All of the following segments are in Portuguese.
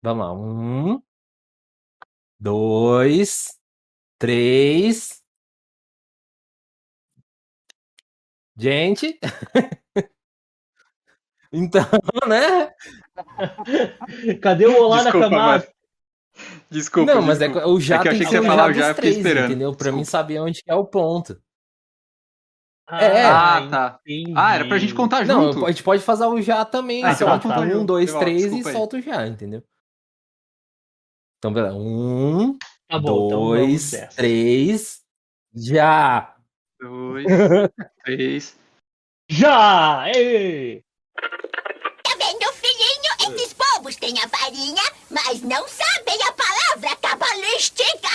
Vamos lá. 1, 2, 3. Gente, então, né? Cadê o Olá na Desculpa, Camada? Desculpa. Não, mas o É já que eu tem achei que que ser você ia o falar já o já, dos eu fiquei 3, esperando. entendeu? Pra mim Desculpa. saber onde que é o ponto. Ah, tá. entendi. Ah, era pra gente contar Não, junto? a gente pode fazer o já também, Ah, sei então lá, vamos tipo, contar 1, junto. 2, Foi mal, 3 e desculpa aí. solta o já, entendeu? Então, beleza. 1, Tá bom, então vamos 2, dessa. 3, já! 2, 3. Já! Ei! Tá vendo, filhinho? Esses bobos têm a varinha, mas não sabem a palavra cabalística.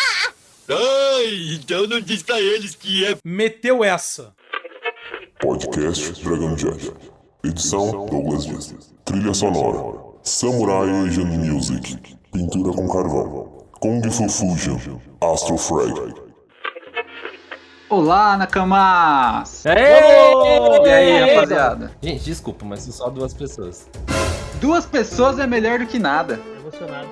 Ai, então não diz pra eles que é... Meteu essa. Podcast Dragon Jet. Edição Douglas Dias. Trilha sonora Samurai Asian Music. Pintura com carvão. Kung Fu Fusion. Astro Frag. Olá, Nakamas! Vamos! E aí, rapaziada? Gente, desculpa, mas são só 2 pessoas. 2 pessoas é melhor do que nada. Emocionado.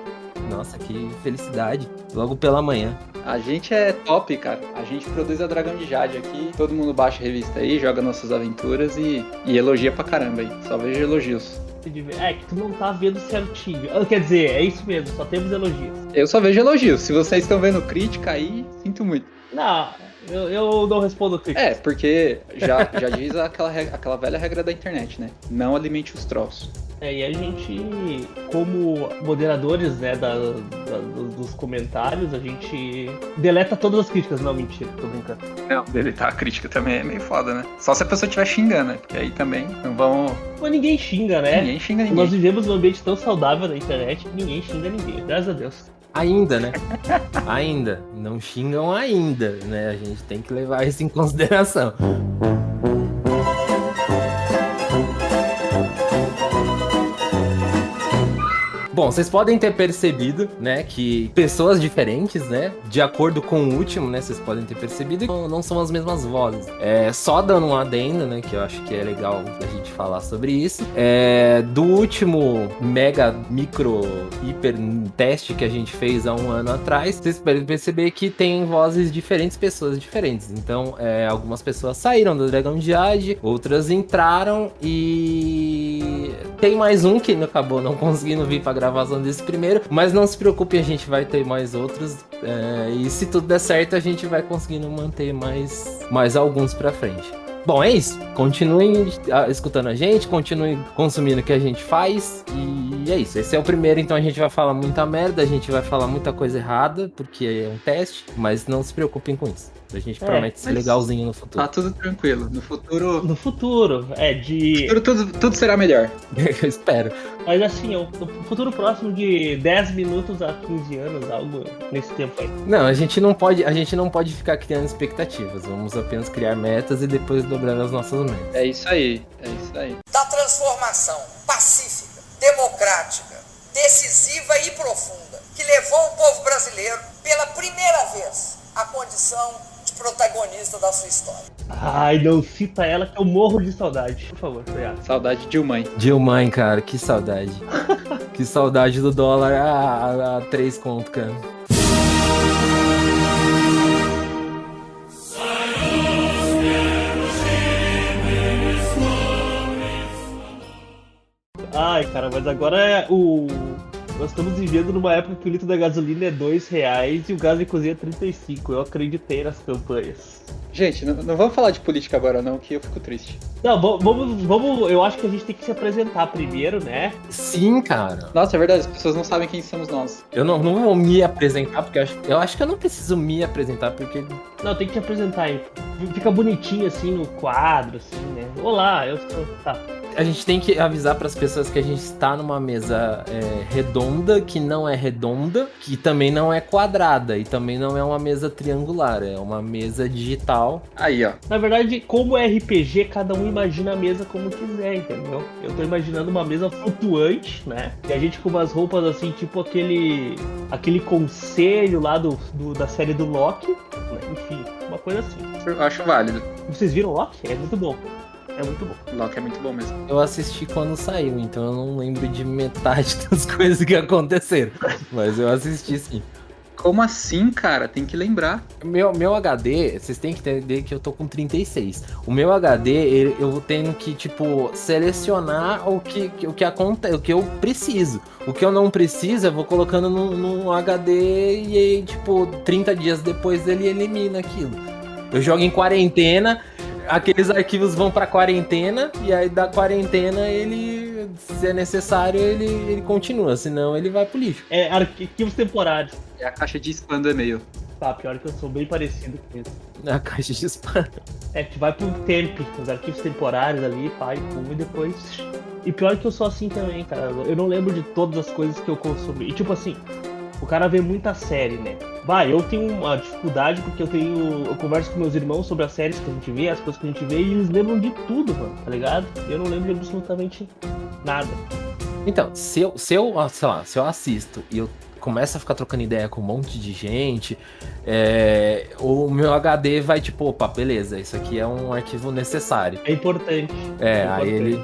Nossa, que felicidade. Logo pela manhã. A gente é top, cara. A gente produz a Dragão de Jade aqui. Todo mundo baixa a revista aí, joga nossas aventuras e elogia pra caramba aí. Só vejo elogios. É que tu não tá vendo certinho. Quer dizer, é isso mesmo, só temos elogios. Eu só vejo elogios. Se vocês estão vendo crítica aí, sinto muito. Não, eu não respondo crítica. É, porque já diz aquela velha regra da internet, né? Não alimente os trolls. E a gente, como moderadores, né, dos comentários, a gente deleta todas as críticas. Não, mentira, tô brincando. Não, deletar a crítica também é meio foda, né? Só se a pessoa estiver xingando, né? Porque aí também não vão... Mas ninguém xinga, né? Ninguém xinga ninguém. Nós vivemos num ambiente tão saudável na internet que ninguém xinga ninguém, graças a Deus. Ainda, né? Ainda. Não xingam ainda, né? A gente tem que levar isso em consideração. Bom, vocês podem ter percebido, né, que pessoas diferentes, né, de acordo com o último, né, vocês podem ter percebido que não são as mesmas vozes. Só dando um adendo, né, que eu acho que é legal a gente falar sobre isso. Do último mega, micro, hiper teste que a gente fez há um ano atrás, vocês podem perceber que tem vozes diferentes, pessoas diferentes. Então, algumas pessoas saíram do Dragão de Jade, outras entraram e tem mais um que acabou não conseguindo vir pra gravação desse primeiro, mas não se preocupe, a gente vai ter mais outros, e se tudo der certo a gente vai conseguindo manter mais alguns pra frente. Bom, é isso. Continuem escutando a gente, continuem consumindo o que a gente faz, e é isso. Esse é o primeiro, então a gente vai falar muita merda, a gente vai falar muita coisa errada, porque é um teste, mas não se preocupem com isso. A gente promete ser legalzinho no futuro. Tá tudo tranquilo. No futuro... No futuro, tudo será melhor. Eu espero. Mas assim, no futuro próximo de 10 minutos a 15 anos, algo nesse tempo aí. Não, a gente não pode ficar criando expectativas. Vamos apenas criar metas e depois dobrar as nossas metas. É isso aí, é isso aí. Da transformação pacífica, democrática, decisiva e profunda que levou o povo brasileiro pela primeira vez à condição de protagonista da sua história. Ai, não cita ela que eu morro de saudade. Por favor, Freado. Saudade de mãe. Dilmãe, cara, que saudade. Que saudade do dólar a 3 conto, cara. Ai, cara, mas agora nós estamos vivendo numa época que o litro da gasolina é R$2 e o gás de cozinha é 35. Eu acreditei nas campanhas. Gente, não vamos falar de política agora não, que eu fico triste. Não, vamos. Eu acho que a gente tem que se apresentar primeiro, né? Sim, cara. Nossa, é verdade, as pessoas não sabem quem somos nós. Eu não vou me apresentar, porque eu acho que eu não preciso me apresentar, porque... Não, tem que te apresentar aí. Fica bonitinho assim no quadro, assim, né? Olá, eu sou... Tá. A gente tem que avisar para as pessoas que a gente está numa mesa redonda, que não é redonda, que também não é quadrada, e também não é uma mesa triangular, é uma mesa digital. Aí, ó. Na verdade, como é RPG, cada um imagina a mesa como quiser, entendeu? Eu tô imaginando uma mesa flutuante, né? E a gente com umas roupas assim, tipo aquele conselho lá da série do Loki, né? Enfim, uma coisa assim. Eu acho válido. Vocês viram Loki? É muito bom. É muito bom. Loki é muito bom mesmo. Eu assisti quando saiu, então eu não lembro de metade das coisas que aconteceram. Mas eu assisti sim. Como assim, cara? Tem que lembrar. Meu HD, vocês têm que entender que eu tô com 36. O meu HD, eu tenho que, tipo, selecionar o que acontece, o que eu preciso. O que eu não preciso, eu vou colocando no HD e aí, tipo, 30 dias depois ele elimina aquilo. Eu jogo em quarentena, aqueles arquivos vão pra quarentena, e aí da quarentena ele, se é necessário, ele continua, senão ele vai pro lixo. É arquivos temporários. É a caixa de spam do e-mail. Tá, pior que eu sou bem parecido com isso. Na caixa de spam. É que vai pro temp, os arquivos temporários ali, pai, pum, e depois. E pior que eu sou assim também, cara. Eu não lembro de todas as coisas que eu consumi. E tipo assim, o cara vê muita série, né? Vai, eu tenho uma dificuldade porque eu converso com meus irmãos sobre as séries que a gente vê, as coisas que a gente vê, e eles lembram de tudo, mano, tá ligado? Eu não lembro de absolutamente nada. Então, se eu assisto e eu começo a ficar trocando ideia com um monte de gente, o meu HD vai tipo, opa, beleza, isso aqui é um arquivo necessário. É importante. Aí ele...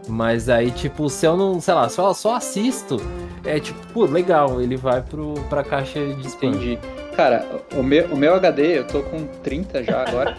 Mas aí, tipo, se eu não, sei lá, se eu só assisto, é tipo, pô, legal, ele vai pra caixa de spam. Entendi. Cara, o meu HD, eu tô com 30 já agora,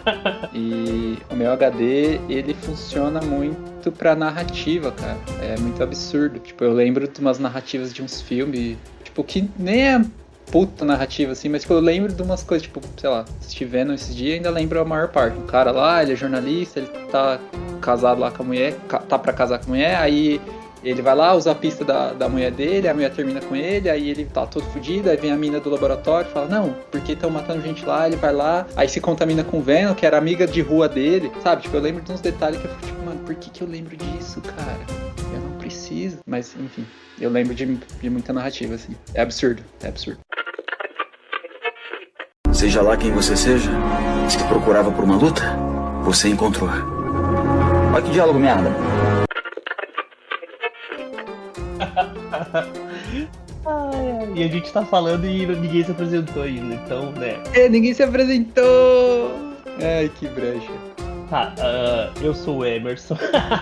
e o meu HD, ele funciona muito pra narrativa, cara. É muito absurdo. Tipo, eu lembro de umas narrativas de uns filmes, tipo, que nem é puta narrativa, assim, mas tipo, eu lembro de umas coisas, tipo, sei lá, assisti Venom esses dias e ainda lembro a maior parte. O cara lá, ele é jornalista, ele tá casado lá com a mulher, tá pra casar com a mulher, aí ele vai lá, usa a pista da mulher dele, a mulher termina com ele, aí ele tá todo fudido, aí vem a mina do laboratório e fala, não, porque estão matando gente lá, ele vai lá, aí se contamina com o Venom, que era amiga de rua dele, sabe? Tipo, eu lembro de uns detalhes que eu fico tipo, mano, por que eu lembro disso, cara? Eu não preciso. Mas, enfim, eu lembro de muita narrativa, assim. É absurdo, é absurdo. Seja lá quem você seja, se procurava por uma luta, você encontrou. Olha que diálogo merda. E a gente tá falando e ninguém se apresentou ainda, então, né. Ninguém se apresentou! Ai, que brecha. Tá, eu sou o Emerson.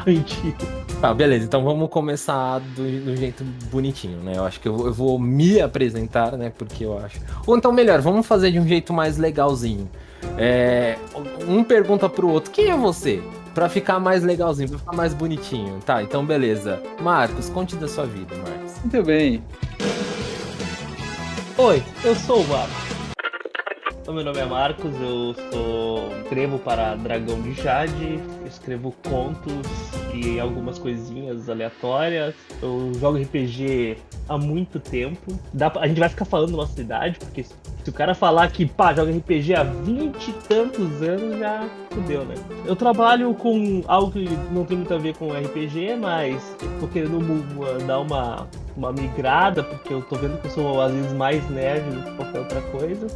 Mentira. Tá, beleza, então vamos começar do jeito bonitinho, né? Eu acho que eu vou me apresentar, né? Porque eu acho. Ou então, melhor, vamos fazer de um jeito mais legalzinho. Um pergunta pro outro, quem é você? Pra ficar mais legalzinho, pra ficar mais bonitinho. Tá, então beleza. Marcos, conte da sua vida, Marcos. Muito bem. Oi, eu sou o Marcos. Meu nome é Marcos, eu escrevo para Dragão de Jade, escrevo contos e algumas coisinhas aleatórias. Eu jogo RPG há muito tempo. A gente vai ficar falando da nossa idade, porque se o cara falar que joga RPG há 20 e tantos anos, já fudeu, né? Eu trabalho com algo que não tem muito a ver com RPG, mas eu tô querendo dar uma migrada, porque eu tô vendo que eu sou às vezes mais nerd do que qualquer outra coisa.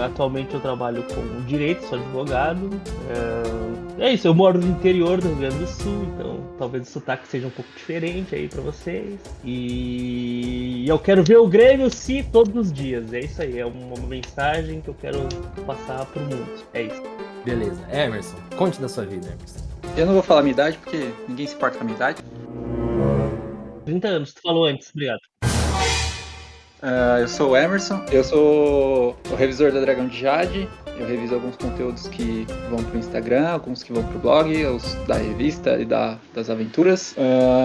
Atualmente eu trabalho com direito, sou advogado. É isso, eu moro no interior do Rio Grande do Sul, então talvez o sotaque seja um pouco diferente aí pra vocês. E eu quero ver o Grêmio sim todos os dias. É isso aí, é uma mensagem que eu quero passar pro mundo. É isso. Beleza. Emerson, conte da sua vida, Emerson. Eu não vou falar a minha idade, porque ninguém se importa com a minha idade. 30 anos, tu falou antes, obrigado. Eu sou o Emerson, eu sou o revisor da Dragão de Jade. Eu reviso alguns conteúdos que vão pro Instagram, alguns que vão pro blog, os da revista e das aventuras.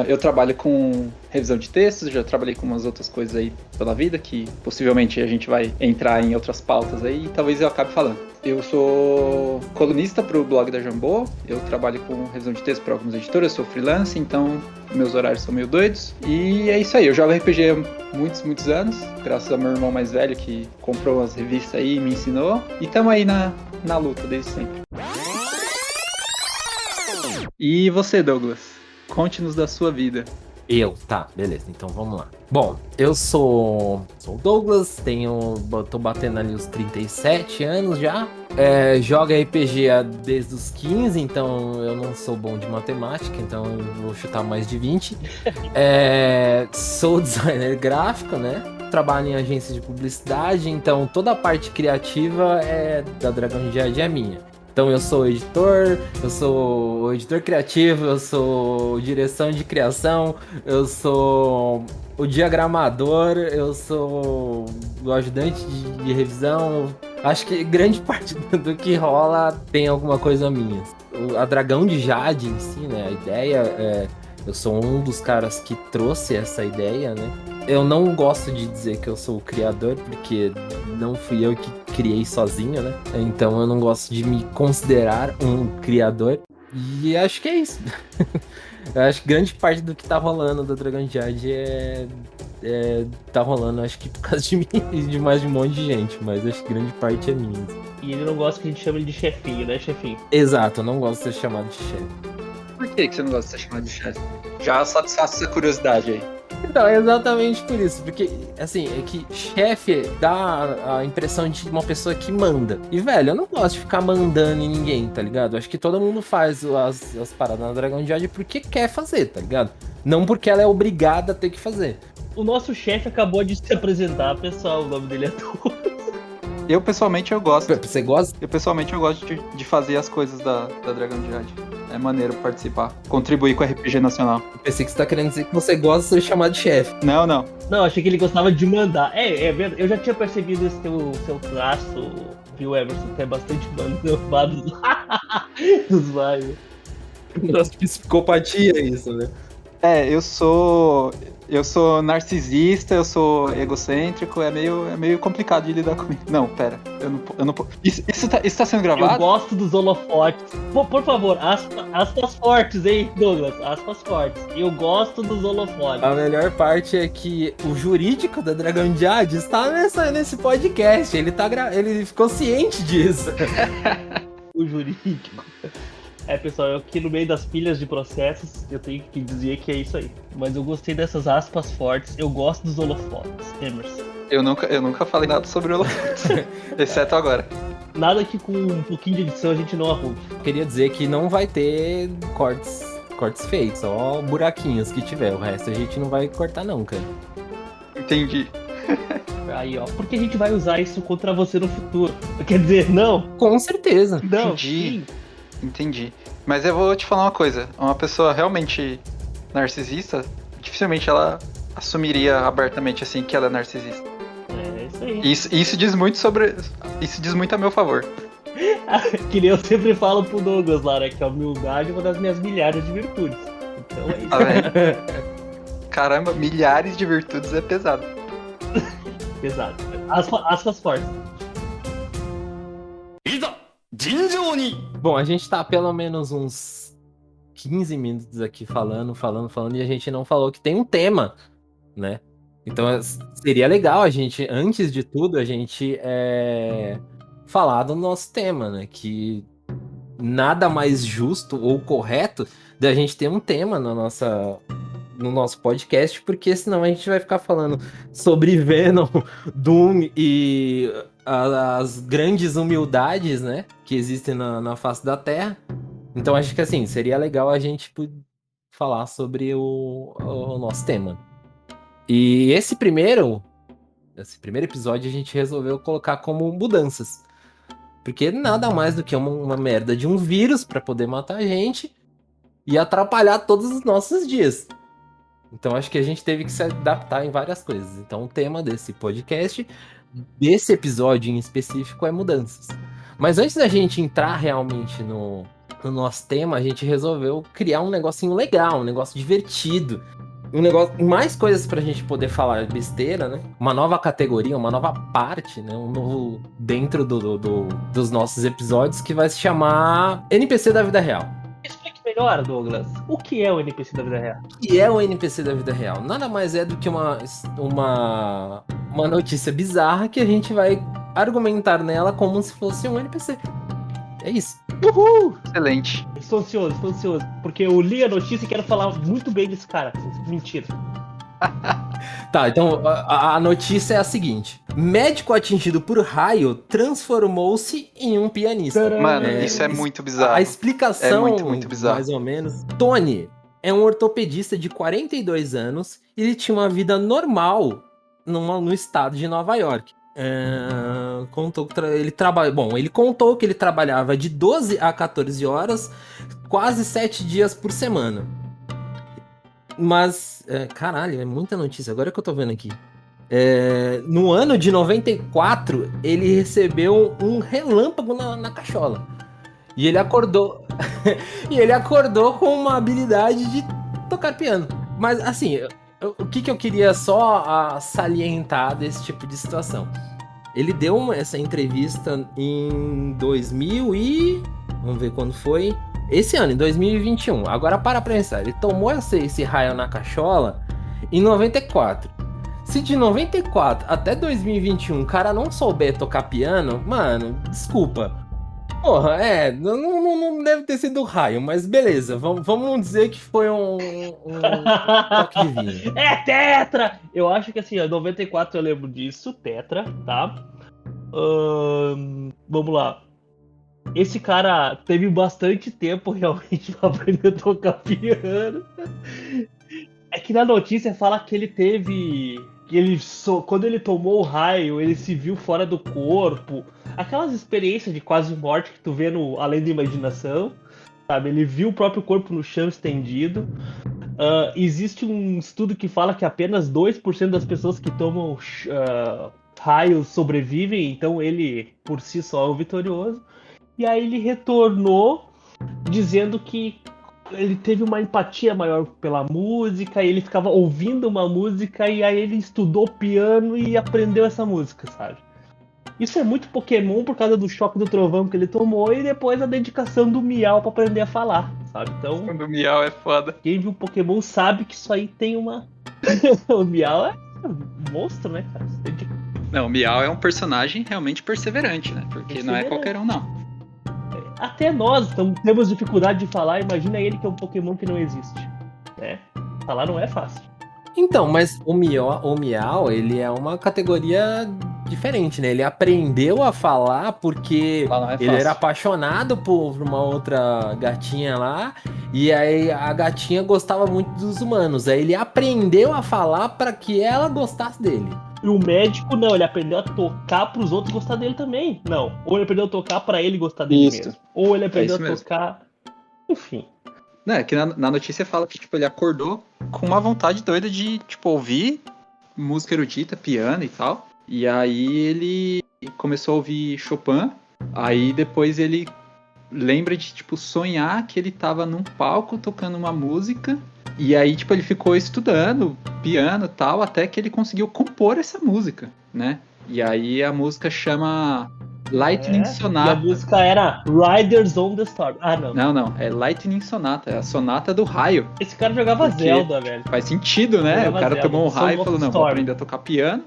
Eu trabalho com revisão de textos, já trabalhei com umas outras coisas aí pela vida, que possivelmente a gente vai entrar em outras pautas aí e talvez eu acabe falando. Eu sou colunista pro blog da Jambô, eu trabalho com revisão de texto para algumas editoras, sou freelance, então meus horários são meio doidos. E é isso aí, eu jogo RPG há muitos anos, graças ao meu irmão mais velho que comprou as revistas aí e me ensinou. E tamo aí na luta desde sempre. E você, Douglas? Conte-nos da sua vida. Tá, beleza, então vamos lá. Bom, eu sou o Douglas, tô batendo ali os 37 anos já. Jogo RPG desde os 15, então eu não sou bom de matemática, então eu vou chutar mais de 20. Sou designer gráfico, né? Trabalho em agência de publicidade, então toda a parte criativa da Dragão de Jade é minha. Então eu sou editor, eu sou editor criativo, eu sou direção de criação, eu sou o diagramador, eu sou o ajudante de revisão. Acho que grande parte do que rola tem alguma coisa minha. A Dragão de Jade em si, né? A ideia eu sou um dos caras que trouxe essa ideia, né? Eu não gosto de dizer que eu sou o criador, porque não fui eu que criei sozinho, né? Então eu não gosto de me considerar um criador. E acho que é isso. Eu acho que grande parte do que tá rolando da Dragão de Jade tá rolando, acho que por causa de mim e de mais de um monte de gente, mas acho que grande parte é minha. E ele não gosta que a gente chame ele de chefinho, né, chefinho? Exato, eu não gosto de ser chamado de chefe. Por que você não gosta de ser chamado de chefe? Já satisfaço essa curiosidade aí. Então, é exatamente por isso, porque, assim, é que chefe dá a impressão de uma pessoa que manda. E, velho, eu não gosto de ficar mandando em ninguém, tá ligado? Acho que todo mundo faz as paradas na Dragão de Jade porque quer fazer, tá ligado? Não porque ela é obrigada a ter que fazer. O nosso chefe acabou de se apresentar, pessoal, o nome dele é Douglas. Eu, pessoalmente, eu gosto. Você gosta? Eu, pessoalmente, eu gosto de fazer as coisas da Dragão de Jade. É maneiro participar. Contribuir com o RPG nacional. Eu pensei que você tá querendo dizer que você gosta de ser chamado de chefe. Não, não. Não, achei que ele gostava de mandar. É verdade. Eu já tinha percebido esse seu traço, viu, Emerson? Que é bastante mandado dos vibes. Nossa, psicopatia isso, né? Eu sou narcisista, eu sou egocêntrico, é meio complicado de lidar comigo. Não, pera, eu não. Isso tá sendo gravado? Eu gosto dos holofotes. Por favor, aspas fortes, hein, Douglas? Aspas fortes. Eu gosto dos holofotes. A melhor parte é que o jurídico da Dragão de Jade está nesse podcast. Ele ficou ciente disso. O jurídico. Pessoal, eu aqui no meio das pilhas de processos, eu tenho que dizer que é isso aí. Mas eu gostei dessas aspas fortes, eu gosto dos holofotes, Emerson. Eu nunca falei nada sobre holofotes, exceto agora. Nada que com um pouquinho de edição a gente não arrume. Queria dizer que não vai ter cortes feitos, só buraquinhos que tiver. O resto a gente não vai cortar não, cara. Entendi. Aí, ó, porque a gente vai usar isso contra você no futuro. Quer dizer, não? Com certeza. Não, Entendi. Entendi. Mas eu vou te falar uma coisa. Uma pessoa realmente narcisista, dificilmente ela assumiria abertamente assim que ela é narcisista. É isso aí. Isso diz muito Isso diz muito a meu favor. Que nem eu sempre falo pro Douglas lá, né? Que a humildade é uma das minhas milhares de virtudes. Então é isso. Tá vendo? Caramba, milhares de virtudes é pesado. Exato. Aspas fortes. Bom, a gente tá pelo menos uns 15 minutos aqui falando, e a gente não falou que tem um tema, né? Então seria legal a gente, antes de tudo, a gente falar do nosso tema, né? Que nada mais justo ou correto da gente ter um tema no nosso podcast, porque senão a gente vai ficar falando sobre Venom, Doom e as grandes humildades, né, que existem na face da Terra. Então acho que assim, seria legal a gente falar sobre o nosso tema. E esse primeiro episódio a gente resolveu colocar como mudanças. Porque nada mais do que uma merda de um vírus para poder matar a gente e atrapalhar todos os nossos dias. Então acho que a gente teve que se adaptar em várias coisas. Então o tema desse podcast, desse episódio em específico, é mudanças. Mas antes da gente entrar realmente no nosso tema, a gente resolveu criar um negocinho legal, um negócio divertido. Um negócio, mais coisas pra gente poder falar besteira, né? Uma nova categoria, uma nova parte, né? Um novo dentro dos nossos episódios que vai se chamar NPC da Vida Real. Explique melhor, Douglas. O que é o NPC da vida real? O que é o NPC da vida real? Nada mais é do que uma notícia bizarra que a gente vai argumentar nela como se fosse um NPC. É isso. Uhul! Excelente. Estou ansioso. Porque eu li a notícia e quero falar muito bem desse cara. Mentira. Tá, então a notícia é a seguinte. Médico atingido por raio transformou-se em um pianista. Mano, isso é muito bizarro. A explicação, é muito bizarro. mais ou menos. Tony é um ortopedista de 42 anos e ele tinha uma vida normal no estado de Nova York. Contou que ele trabalha. Bom, ele contou que ele trabalhava de 12 a 14 horas, quase 7 dias por semana. Mas, caralho, é muita notícia. Agora que eu tô vendo aqui. No ano de 94, ele recebeu um relâmpago na cachola. E ele acordou. E ele acordou com uma habilidade de tocar piano. Mas, assim, o que eu queria só salientar desse tipo de situação? Ele deu essa entrevista em 2000 e... Vamos ver quando foi. Esse ano, em 2021. Agora para pensar. Ele tomou esse raio na cachola em 94. Se de 94 até 2021 o cara não souber tocar piano, mano, desculpa. Porra, não deve ter sido raio, mas beleza. Vamos dizer que foi um toque divino. É Tetra! Eu acho que assim, em 94 eu lembro disso, Tetra, tá? Vamos lá. Esse cara teve bastante tempo realmente pra aprender a tocar piano. É que na notícia fala que ele teve... quando ele tomou o raio, ele se viu fora do corpo. Aquelas experiências de quase morte que tu vê no Além da Imaginação, sabe? Ele viu o próprio corpo no chão estendido. Existe um estudo que fala que apenas 2% das pessoas que tomam raios sobrevivem, então ele, por si só, é o vitorioso. E aí ele retornou dizendo que ele teve uma empatia maior pela música, e ele ficava ouvindo uma música, e aí ele estudou piano e aprendeu essa música, sabe? Isso é muito Pokémon por causa do choque do trovão que ele tomou, e depois a dedicação do Miau pra aprender a falar, sabe? Então, O Miau é foda. quem viu Pokémon sabe que isso aí tem uma... O Miau é um monstro, né, cara? Não, o Miau é um personagem realmente perseverante, né? Porque não é qualquer um, não. Até nós temos dificuldade de falar, imagina ele que é um Pokémon que não existe, né? Falar não é fácil. Então, mas o Miau, ele é uma categoria diferente, né? Ele aprendeu a falar porque Falar não é ele fácil. era apaixonado por uma outra gatinha lá, e aí a gatinha gostava muito dos humanos. Aí ele aprendeu a falar para que ela gostasse dele. E o médico, não, ele aprendeu a tocar pros outros gostar dele também. Não, ou ele aprendeu a tocar pra ele gostar dele Isso. mesmo. Ou ele aprendeu isso a mesmo. tocar... Enfim. Não, é que na notícia fala que, tipo, ele acordou com uma vontade doida de, tipo, ouvir música erudita, piano e tal. E aí ele começou a ouvir Chopin. Aí depois ele lembra de, tipo, sonhar que ele tava num palco tocando uma música. E aí, tipo, ele ficou estudando piano e tal, até que ele conseguiu compor essa música, né? E aí a música chama Lightning E a Sonata. música era Riders on the Storm. Ah, não. Não, é Lightning Sonata, é a sonata do raio. Esse cara jogava Porque Zelda, velho. Faz sentido, né? Jogava O cara Zelda, tomou um raio e Song falou, of não, vou Storm. aprender a tocar piano,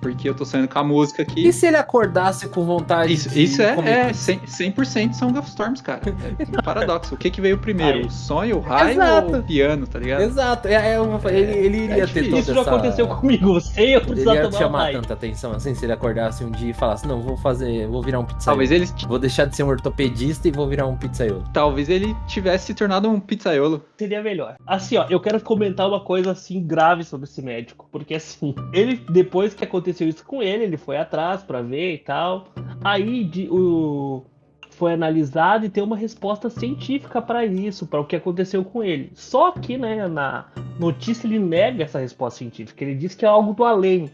porque eu tô sonhando com a música aqui. E se ele acordasse com vontade de Isso comer é pizza? 100% Song of Storms, cara. É um paradoxo. O que veio primeiro? Aí. O sonho, o raio Exato. ou o piano, tá ligado? Exato, ele iria ter difícil. toda Isso já essa... aconteceu comigo, sem eu Ele precisar ia tomar chamar raio. tanta atenção assim, se ele acordasse um dia e falasse, não, vou virar um pizzaiolo. Talvez ele, Vou deixar de ser um ortopedista e vou virar um pizzaiolo. tivesse se tornado um pizzaiolo. Seria melhor. Assim, ó, eu quero comentar uma coisa assim grave sobre esse médico, porque assim, ele depois que aconteceu isso com ele foi atrás pra ver e tal. Aí foi analisado e tem uma resposta científica pra isso, pra o que aconteceu com ele. Só que, né, na notícia ele nega essa resposta científica. Ele diz que é algo do além.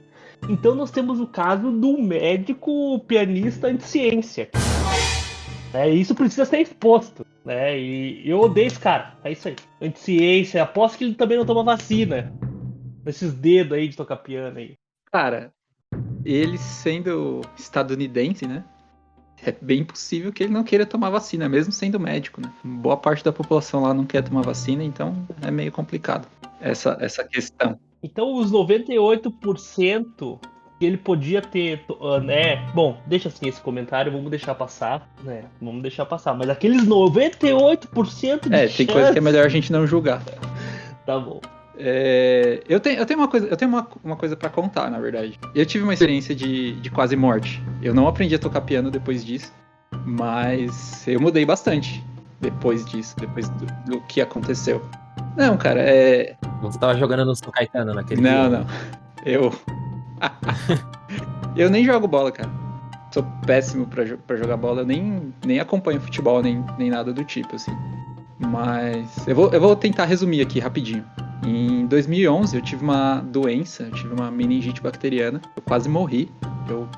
Então nós temos o caso do médico pianista anti-ciência. Isso precisa ser exposto, né? E eu odeio esse cara. É isso aí. Anti-ciência. Aposto que ele também não toma vacina. Esses dedos aí de tocar piano aí. Cara, ele sendo estadunidense, né? É bem possível que ele não queira tomar vacina, mesmo sendo médico, né? Boa parte da população lá não quer tomar vacina, então é meio complicado essa questão. Então os 98% que ele podia ter, né? Bom, deixa assim esse comentário, vamos deixar passar, né? Vamos deixar passar. Mas aqueles 98% de Tem coisa que é melhor a gente não julgar. Tá bom. Eu tenho uma coisa pra contar, na verdade. Eu tive uma experiência de quase morte. Eu não aprendi a tocar piano depois disso, mas eu mudei bastante depois disso, depois do que aconteceu. Não, cara, Você tava jogando no São Caetano naquele Não, dia. não. Eu nem jogo bola, cara. Sou péssimo pra jogar bola. Eu nem acompanho futebol, nem nada do tipo, assim. Mas eu vou tentar resumir aqui rapidinho. Em 2011 eu tive uma doença, eu tive uma meningite bacteriana. Eu quase morri. Eu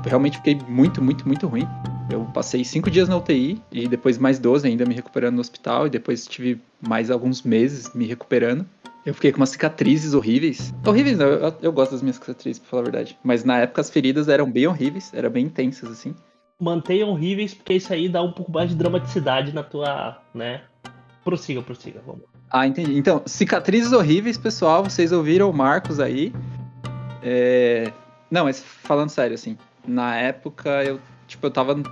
realmente fiquei muito, muito, muito ruim. Eu passei 5 dias na UTI e depois mais 12 ainda me recuperando no hospital. E depois tive mais alguns meses me recuperando. Eu fiquei com umas cicatrizes horríveis. Horríveis não, eu gosto das minhas cicatrizes, pra falar a verdade. Mas na época as feridas eram bem horríveis, eram bem intensas, assim. Mantenham horríveis, porque isso aí dá um pouco mais de dramaticidade na tua, né? Prossiga, vamos. Ah, entendi. Então, cicatrizes horríveis, pessoal, vocês ouviram o Marcos aí. Não, mas falando sério, assim, na época eu tava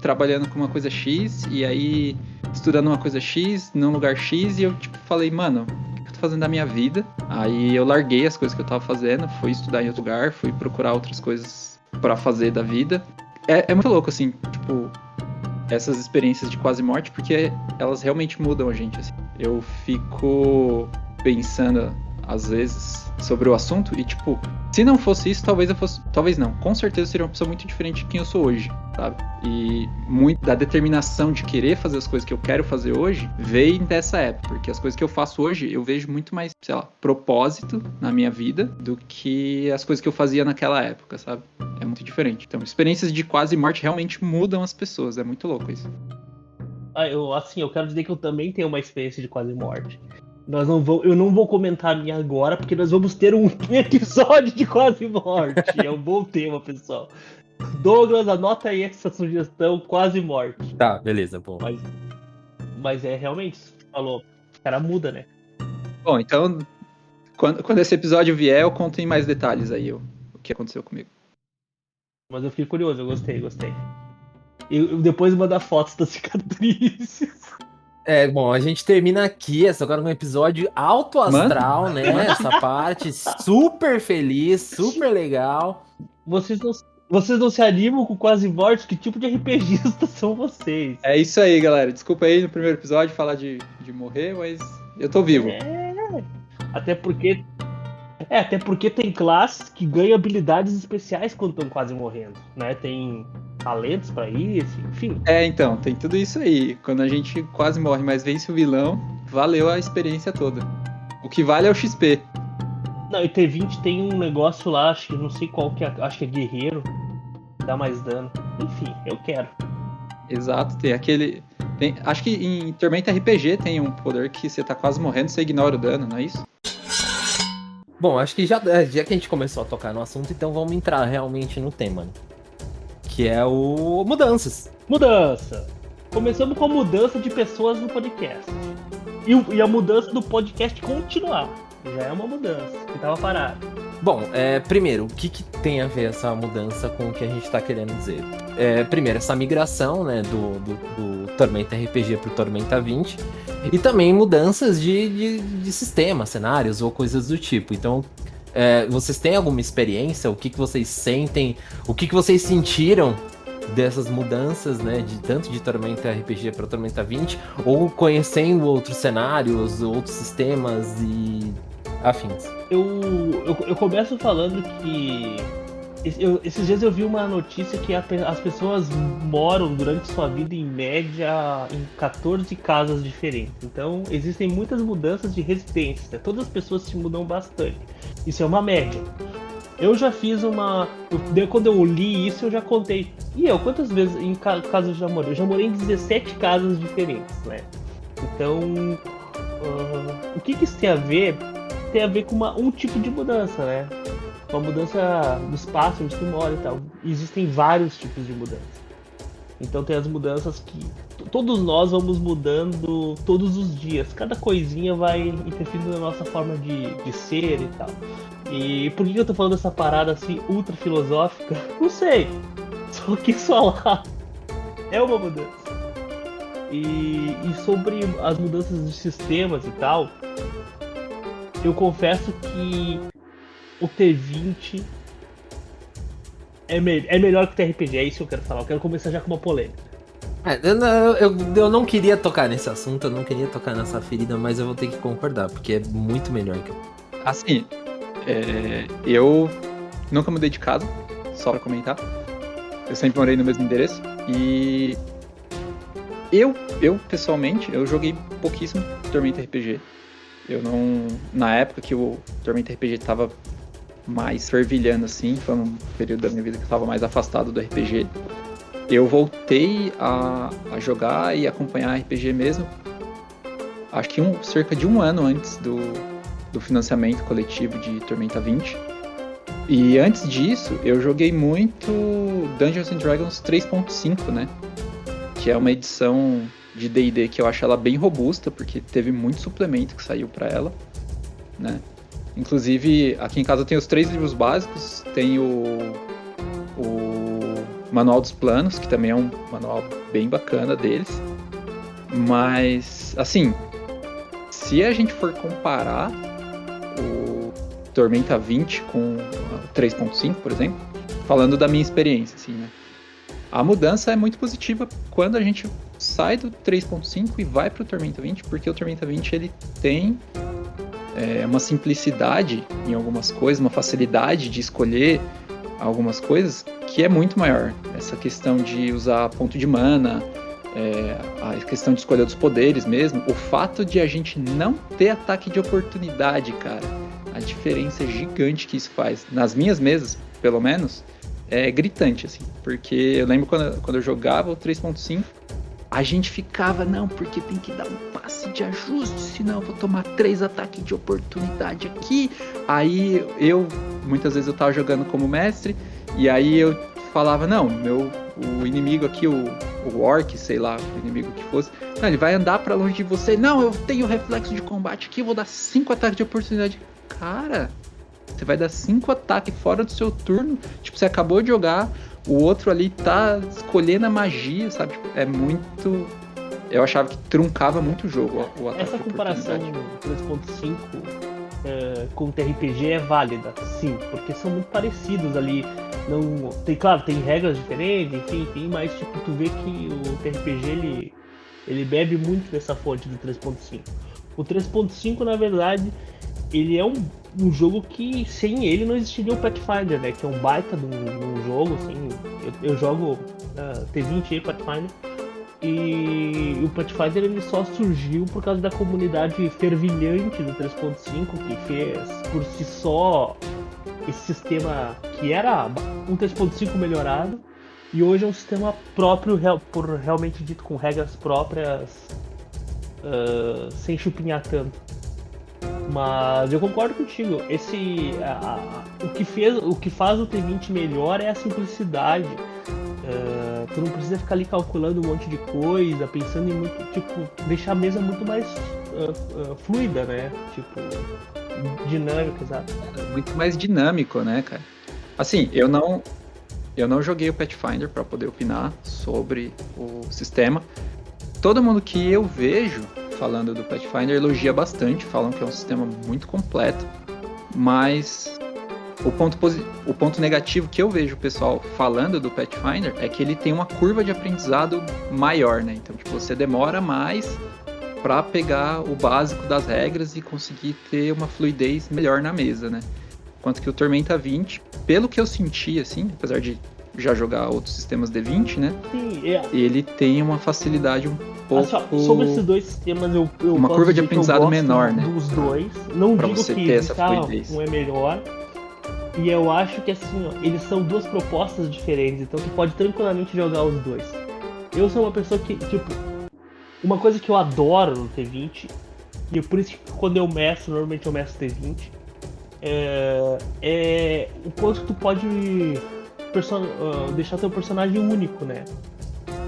trabalhando com uma coisa X, e aí estudando uma coisa X, num lugar X, e eu falei, mano, o que eu tô fazendo da minha vida? Aí eu larguei as coisas que eu tava fazendo, fui estudar em outro lugar, fui procurar outras coisas pra fazer da vida. É muito louco, assim, essas experiências de quase morte, porque elas realmente mudam a gente, assim. Eu fico pensando, às vezes, sobre o assunto e, se não fosse isso, talvez não, com certeza seria uma pessoa muito diferente de quem eu sou hoje, sabe? E muito da determinação de querer fazer as coisas que eu quero fazer hoje veio dessa época, porque as coisas que eu faço hoje, eu vejo muito mais, sei lá, propósito na minha vida do que as coisas que eu fazia naquela época, sabe? É muito diferente. Então, experiências de quase morte realmente mudam as pessoas, é muito louco isso. Eu quero dizer que eu também tenho uma experiência de quase morte. Eu não vou comentar a minha agora, porque nós vamos ter um episódio de quase morte. É um bom tema, pessoal. Douglas, anota aí essa sugestão, quase morte. Tá, beleza, bom. Mas é realmente, você falou, o cara muda, né? Bom, então, quando esse episódio vier, eu conto em mais detalhes aí o que aconteceu comigo. Mas eu fiquei curioso, eu gostei. E depois mandar fotos das cicatrizes. Bom, a gente termina aqui, agora um episódio alto astral, Mano? Né? Essa parte super feliz, super legal. Vocês não se animam com quase morte? Que tipo de RPGista são vocês? É isso aí, galera. Desculpa aí no primeiro episódio falar de morrer, mas eu tô vivo. Até porque tem classes que ganham habilidades especiais quando estão quase morrendo, né? Tem talentos pra isso, enfim. Então, tem tudo isso aí. Quando a gente quase morre, mas vence o vilão, valeu a experiência toda. O que vale é o XP. Não, e T20 tem um negócio lá, acho que não sei qual que é, acho que é guerreiro, dá mais dano. Enfim, eu quero. Exato, tem aquele... acho que em Tormenta RPG tem um poder que você tá quase morrendo, você ignora o dano, não é isso? Bom, acho que já que a gente começou a tocar no assunto, então vamos entrar realmente no tema, né? Que é o mudanças. Mudança! Começamos com a mudança de pessoas no podcast. E a mudança do podcast continuar. Já é uma mudança, que tava parado. Bom, primeiro, o que tem a ver essa mudança com o que a gente tá querendo dizer? Primeiro, essa migração, né, do Tormenta RPG pro Tormenta 20. E também mudanças de sistema, cenários ou coisas do tipo. Então, vocês têm alguma experiência? O que vocês sentem? O que vocês sentiram dessas mudanças, né? Tanto de Tormenta RPG para Tormenta 20, ou conhecendo outros cenários, outros sistemas e afins? Eu começo falando que esses dias eu vi uma notícia que as pessoas moram durante sua vida em média em 14 casas diferentes. Então existem muitas mudanças de residência, né? Todas as pessoas se mudam bastante. Isso é uma média. Eu já fiz quando eu li isso, eu já contei. E quantas vezes em casas eu já morei? Eu já morei em 17 casas diferentes, né? Então, o que isso tem a ver? Tem a ver com um tipo de mudança, né? Uma mudança do espaço onde tu mora e tal. Existem vários tipos de mudança. Então tem as mudanças que todos nós vamos mudando todos os dias. Cada coisinha vai interferindo na nossa forma de ser e tal. E por que eu tô falando dessa parada assim ultra filosófica? Não sei. Só quis falar. É uma mudança. E sobre as mudanças de sistemas e tal, eu confesso que o T20 é melhor que o TRPG, é isso que eu quero falar. Eu quero começar já com uma polêmica. Eu não queria tocar nesse assunto, eu não queria tocar nessa ferida, mas eu vou ter que concordar, porque é muito melhor que eu. Assim, eu nunca mudei de casa, só pra comentar. Eu sempre morei no mesmo endereço. E eu pessoalmente, eu joguei pouquíssimo Tormenta RPG. Eu não... Na época que o Tormenta RPG tava mais fervilhando, assim, foi um período da minha vida que eu tava mais afastado do RPG. Eu voltei a jogar e acompanhar RPG mesmo, acho que cerca de um ano antes do financiamento coletivo de Tormenta 20. E antes disso, eu joguei muito Dungeons & Dragons 3.5, né? Que é uma edição de D&D que eu acho ela bem robusta, porque teve muito suplemento que saiu pra ela, né? Inclusive, aqui em casa tem os 3 livros básicos, tem o Manual dos Planos, que também é um manual bem bacana deles. Mas, assim, se a gente for comparar o Tormenta 20 com o 3.5, por exemplo, falando da minha experiência, assim, né? A mudança é muito positiva quando a gente sai do 3.5 e vai pro Tormenta 20, porque o Tormenta 20 ele tem uma simplicidade em algumas coisas, uma facilidade de escolher algumas coisas que é muito maior. Essa questão de usar ponto de mana, a questão de escolher dos poderes mesmo, o fato de a gente não ter ataque de oportunidade, cara, a diferença gigante que isso faz. Nas minhas mesas, pelo menos, é gritante, assim, porque eu lembro quando eu jogava o 3.5, a gente ficava, não, porque tem que dar um passe de ajuste, senão eu vou tomar 3 ataques de oportunidade aqui. Aí muitas vezes eu tava jogando como mestre, e aí eu falava, não, o inimigo aqui, o orc, sei lá, o inimigo que fosse, não, ele vai andar pra longe de você, não, eu tenho reflexo de combate aqui, eu vou dar 5 ataques de oportunidade. Cara, você vai dar 5 ataques fora do seu turno, tipo, você acabou de jogar, o outro ali tá escolhendo a magia, sabe? Tipo, é muito... Eu achava que truncava muito o jogo, o ataque. Essa comparação 3.5 com o TRPG é válida, sim, porque são muito parecidos ali. Não, claro, tem regras diferentes, enfim, mas tipo, tu vê que o TRPG ele bebe muito dessa fonte do 3.5. O 3.5, na verdade, ele é um jogo que sem ele não existiria o Pathfinder, né? Que é um baita de um jogo, assim. Eu jogo T20 e Pathfinder. E o Pathfinder ele só surgiu por causa da comunidade fervilhante do 3.5, que fez por si só esse sistema que era um 3.5 melhorado. E hoje é um sistema próprio, por realmente dito, com regras próprias, sem chupinhar tanto. Mas eu concordo contigo, o que faz o T20 melhor é a simplicidade. Tu não precisa ficar ali calculando um monte de coisa, pensando em muito, tipo, deixar a mesa muito mais fluida, né? Tipo, dinâmica, exato. Muito mais dinâmico, né, cara? Assim, eu não joguei o Pathfinder pra poder opinar sobre o sistema. Todo mundo que eu vejo falando do Pathfinder elogia bastante, falam que é um sistema muito completo, mas o ponto negativo que eu vejo o pessoal falando do Pathfinder é que ele tem uma curva de aprendizado maior, né? Então, tipo, você demora mais para pegar o básico das regras e conseguir ter uma fluidez melhor na mesa, né? Enquanto que o Tormenta 20, pelo que eu senti, assim, apesar de já jogar outros sistemas D20, né? Sim, ele tem uma facilidade um pouco... Sobre esses dois sistemas, eu uma curva de aprendizado menor, né? Dos dois. Não pra digo você que ter essa fluidez. Um é melhor. E eu acho que, assim, ó, eles são duas propostas diferentes. Então, tu pode tranquilamente jogar os dois. Eu sou uma pessoa que, tipo... Uma coisa que eu adoro no T20, e por isso que quando eu mestro, normalmente eu mestro T20, é o quanto tu pode... deixar teu personagem único, né?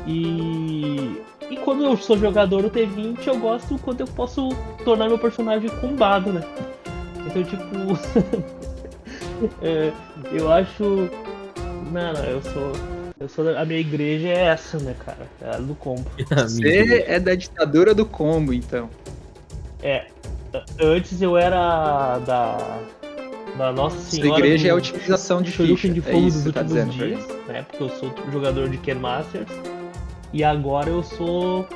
E quando eu sou jogador no T20, eu gosto quando eu posso tornar meu personagem combado, né? Então, tipo... eu acho... Não, eu sou... A minha igreja é essa, né, cara? É a do combo. Você é da ditadura do combo, então. Antes eu era da Nossa Senhora. Sua igreja é a utilização de ficha. De fogo dos últimos dias, né? Porque eu sou jogador de Ken Masters. E agora eu sou...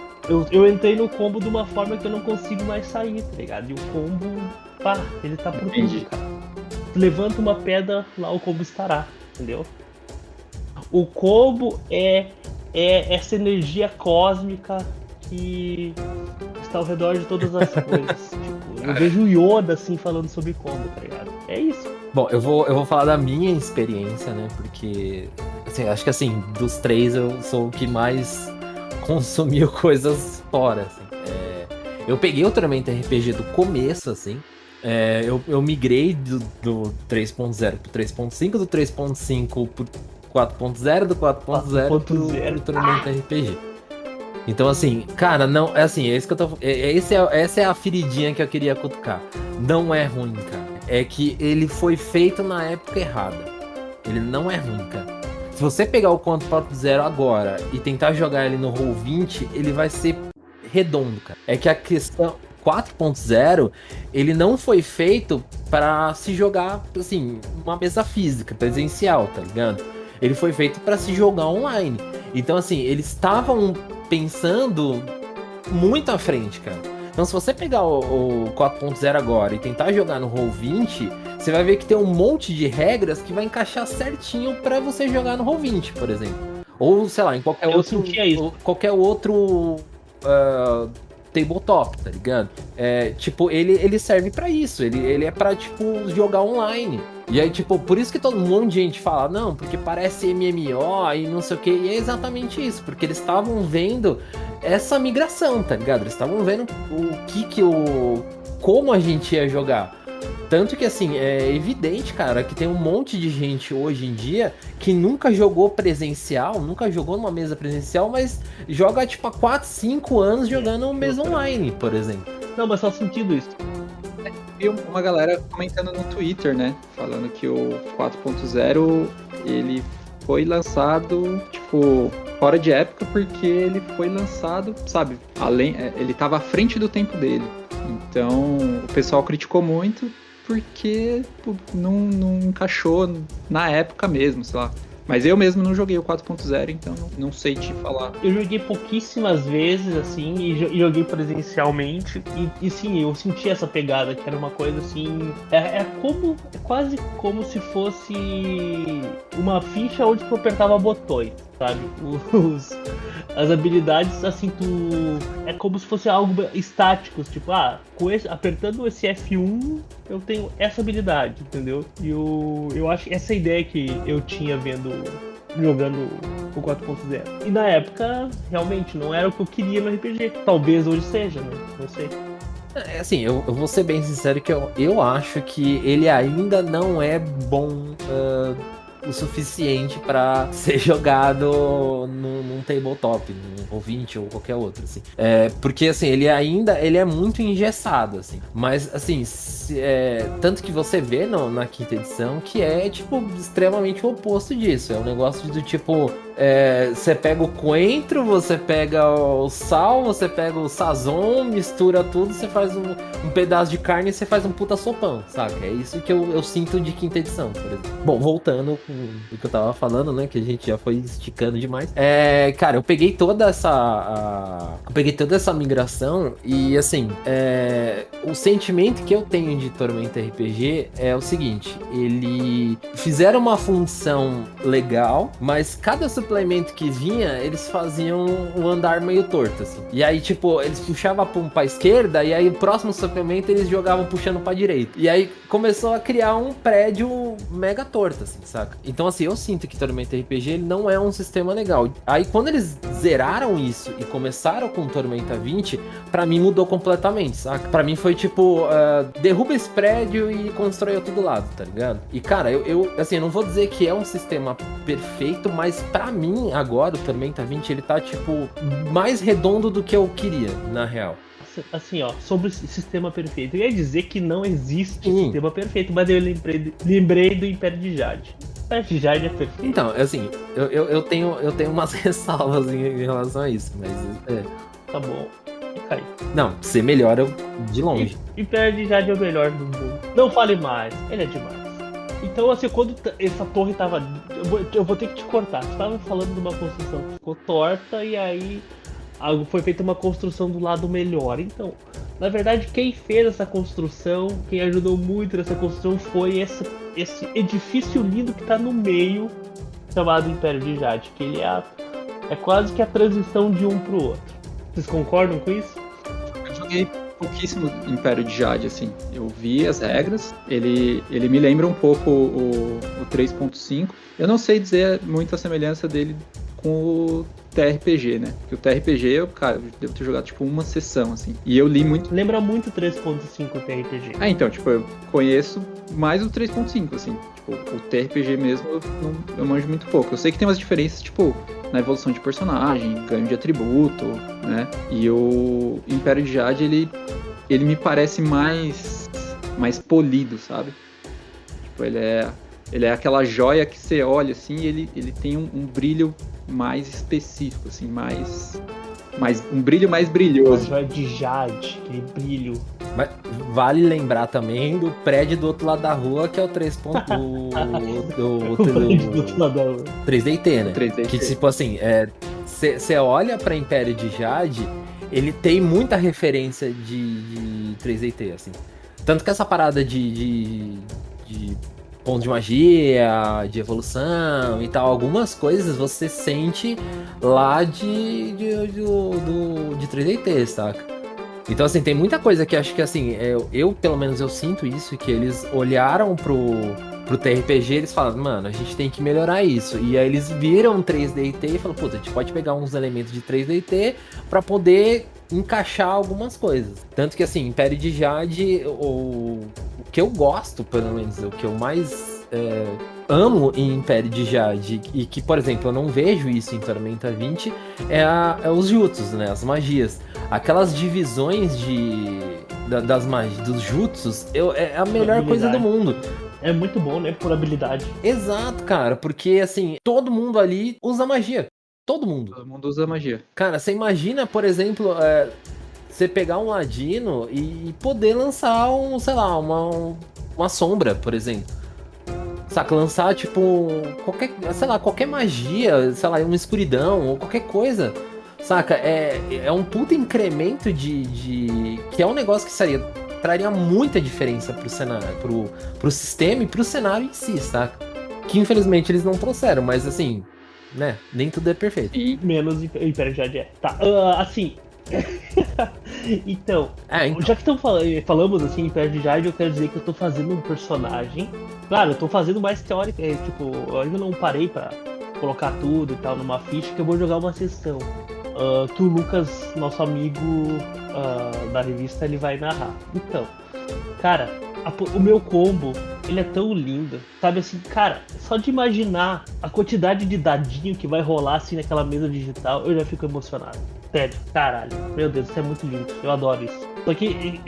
Eu entrei no combo de uma forma que eu não consigo mais sair, tá ligado? E o combo, ele tá por tudo, cara. Levanta uma pedra, lá o combo estará, entendeu? O combo é essa energia cósmica que está ao redor de todas as coisas. Tipo, eu vejo o Yoda assim falando sobre combo, tá ligado? É isso. Bom, eu vou falar da minha experiência, né? Porque assim, acho que assim, dos três eu sou o que mais consumiu coisas fora, assim. Eu peguei o Tormenta RPG do começo, assim. Eu migrei do 3.0 pro 3.5, do 3.5 pro 4.0, do 4.0 pro Tormenta RPG. Então, assim, cara, não. É assim, é isso que eu tô. Essa é a feridinha que eu queria cutucar. Não é ruim, cara. É que ele foi feito na época errada. Ele não é ruim, cara. Se você pegar o 4.0 agora e tentar jogar ele no Roll20, ele vai ser redondo, cara. É que a questão 4.0, ele não foi feito para se jogar, assim, uma mesa física, presencial, tá ligado? Ele foi feito para se jogar online. Então, assim, eles estavam pensando muito à frente, cara. Então, se você pegar o 4.0 agora e tentar jogar no Roll20, você vai ver que tem um monte de regras que vai encaixar certinho para você jogar no Roll20, por exemplo. Ou, sei lá, em qualquer outro tabletop, tá ligado? Tipo, ele serve pra isso. Ele é pra, tipo, jogar online. E aí, tipo, por isso que todo mundo de gente fala, não, porque parece MMO e não sei o que. E é exatamente isso, porque eles estavam vendo essa migração, tá ligado? Eles estavam vendo como a gente ia jogar. Tanto que, assim, é evidente, cara, que tem um monte de gente hoje em dia que nunca jogou presencial, nunca jogou numa mesa presencial, mas joga, tipo, há 4, 5 anos jogando mesa online, por exemplo. Não, mas faz sentido isso. Vi uma galera comentando no Twitter, né? Falando que o 4.0, ele foi lançado, tipo, fora de época, porque ele foi lançado, sabe? Ele tava à frente do tempo dele. Então, o pessoal criticou muito porque não encaixou na época mesmo, sei lá. Mas eu mesmo não joguei o 4.0, então não sei te falar. Eu joguei pouquíssimas vezes, assim, e joguei presencialmente. E sim, eu senti essa pegada, que era uma coisa assim. É quase como se fosse uma ficha onde tu apertava botões, sabe? As habilidades, assim, é como se fosse algo estático, tipo, apertando esse F1, eu tenho essa habilidade, entendeu? E eu acho que essa ideia que eu tinha jogando o 4.0. E na época, realmente, não era o que eu queria no RPG. Talvez hoje seja, né? Não sei. Assim, eu vou ser bem sincero que eu acho que ele ainda não é bom o suficiente pra ser jogado num tabletop, no Roll20 ou qualquer outro, assim. Porque, assim, ele é muito engessado, assim. Mas, assim, tanto que você vê na quinta edição que é, tipo, extremamente o oposto disso. É um negócio do tipo, você pega o coentro, você pega o sal, você pega o sazon, mistura tudo, você faz um pedaço de carne e você faz um puta sopão, saca? É isso que eu sinto de quinta edição, por exemplo. Bom, voltando do que eu tava falando, né, que a gente já foi esticando demais. Cara, eu peguei toda essa migração e, assim, o sentimento que eu tenho de Tormenta RPG é o seguinte: ele fizeram uma função legal, mas cada suplemento que vinha, eles faziam um andar meio torto, assim. E aí, tipo, eles puxavam pra esquerda e aí o próximo suplemento eles jogavam puxando pra direita. E aí começou a criar um prédio mega torto, assim, saca? Então, assim, eu sinto que Tormenta RPG ele não é um sistema legal. Aí, quando eles zeraram isso e começaram com Tormenta 20, pra mim mudou completamente, saca? Pra mim foi tipo, derruba esse prédio e constrói outro do lado, tá ligado? E, cara, eu não vou dizer que é um sistema perfeito, mas pra mim, agora, o Tormenta 20, ele tá, tipo, mais redondo do que eu queria, na real. Assim, ó, sobre o sistema perfeito. Eu ia dizer que não existe sistema perfeito, mas eu lembrei do Império de Jade. O Império de Jade é perfeito. Então, assim, eu tenho umas ressalvas em relação a isso, mas... Tá bom. Fica aí. Não, ser melhor de longe. Império de Jade é o melhor do mundo. Não fale mais, ele é demais. Então, assim, quando essa torre tava... Eu vou ter que te cortar. Você tava falando de uma construção que ficou torta e aí... foi feita uma construção do lado melhor. Então, na verdade, quem fez essa construção, quem ajudou muito nessa construção foi esse edifício lindo que tá no meio chamado Império de Jade, que ele é quase que a transição de um pro outro. Vocês concordam com isso? Eu joguei pouquíssimo Império de Jade, assim. Eu vi as regras, ele me lembra um pouco o 3.5. Eu não sei dizer muito a semelhança dele com o TRPG, né? Porque o TRPG, eu devo ter jogado, tipo, uma sessão, assim. E eu li muito... Lembra muito 3.5 o TRPG. Então, tipo, eu conheço mais o 3.5, assim. Tipo, o TRPG mesmo, eu manjo muito pouco. Eu sei que tem umas diferenças, tipo, na evolução de personagem, ganho de atributo, né? E o Império de Jade, ele me parece mais polido, sabe? Tipo, ele é aquela joia que você olha, assim, e ele tem um brilho mais específico, assim, um brilho mais brilhoso. Joia de Jade, aquele brilho. Mas vale lembrar também do prédio do outro lado da rua, que é o 3. do 3DT, né? 3DT. Que, tipo assim, você olha pra Império de Jade, ele tem muita referência de 3DT, assim. Tanto que essa parada de ponto de magia, de evolução e tal, algumas coisas você sente lá de 3DT, saca? Então, assim, tem muita coisa que acho que, assim, eu pelo menos eu sinto isso, que eles olharam pro TRPG e eles falaram, mano, a gente tem que melhorar isso. E aí eles viram 3DT e falaram, puta, a gente pode pegar uns elementos de 3DT pra poder encaixar algumas coisas. Tanto que, assim, Império de Jade, o que eu gosto, pelo menos, o que eu mais amo em Império de Jade, e que, por exemplo, eu não vejo isso em Tormenta 20, é os jutsus, né, as magias. Aquelas divisões das magias, dos jutsus, é a melhor coisa do mundo. É muito bom, né, por habilidade. Exato, cara, porque, assim, todo mundo ali usa magia. Todo mundo. Todo mundo usa magia. Cara, você imagina, por exemplo, você pegar um ladino e poder lançar uma sombra, por exemplo. Saca, lançar, tipo, qualquer magia, sei lá, uma escuridão ou qualquer coisa. Saca, é um puta incremento que é um negócio que traria muita diferença pro cenário, pro sistema e pro cenário em si, saca? Que infelizmente eles não trouxeram, mas assim, né, nem tudo é perfeito. E menos Império de Jade. Tá, assim... então, já que falamos assim em Império de Jade, eu quero dizer que eu tô fazendo um personagem. Claro, eu tô fazendo mais teórico, tipo, eu ainda não parei pra colocar tudo e tal numa ficha, que eu vou jogar uma sessão que o Lucas, nosso amigo da revista, ele vai narrar. Então, cara, o meu combo, ele é tão lindo, sabe assim, cara, só de imaginar a quantidade de dadinho que vai rolar assim naquela mesa digital, eu já fico emocionado. Sério, caralho, meu Deus, isso é muito lindo, eu adoro isso. Só que,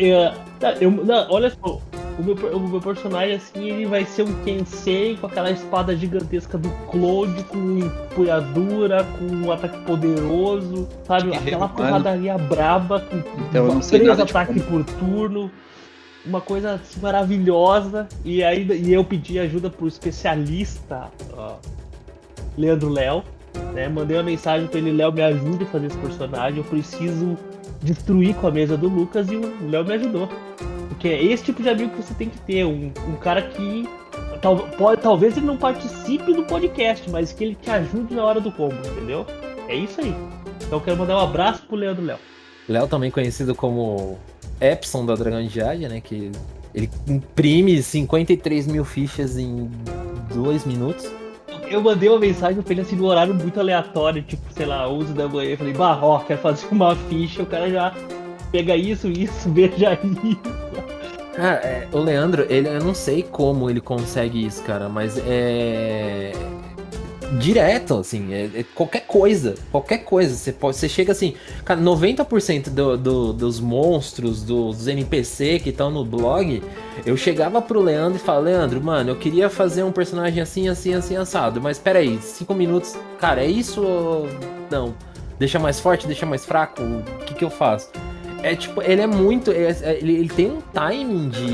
olha só, o meu personagem, assim, ele vai ser um Kensei com aquela espada gigantesca do Claude, com empunhadura, com um ataque poderoso, sabe? Aquela porradaria braba, com então, 3 ataques por turno. Uma coisa assim, maravilhosa. E eu pedi ajuda pro especialista Leandro Léo, né? Mandei uma mensagem pra ele: Léo, me ajude a fazer esse personagem, eu preciso destruir com a mesa do Lucas, e o Léo me ajudou. Porque é esse tipo de amigo que você tem que ter, um cara que talvez ele não participe do podcast, mas que ele te ajude na hora do combo, entendeu? É isso aí. Então eu quero mandar um abraço pro Leandro Léo. Léo, também conhecido como Epson da Dragão de Jade, né? Que ele imprime 53 mil fichas em 2 minutos. Eu mandei uma mensagem pra ele assim, no horário muito aleatório, tipo, sei lá, 11 da manhã. Eu falei, quero fazer uma ficha. O cara já pega isso, veja isso. Cara, o Leandro, eu não sei como ele consegue isso, cara, mas direto, assim, qualquer coisa, você chega assim, cara, 90% dos monstros, dos NPC que estão no blog, eu chegava pro Leandro e falava, Leandro, mano, eu queria fazer um personagem assim, assim, assim, assado, mas peraí, 5 minutos, cara, é isso ou não? Deixa mais forte, deixa mais fraco, o que eu faço? Tipo, ele é muito, ele tem um timing de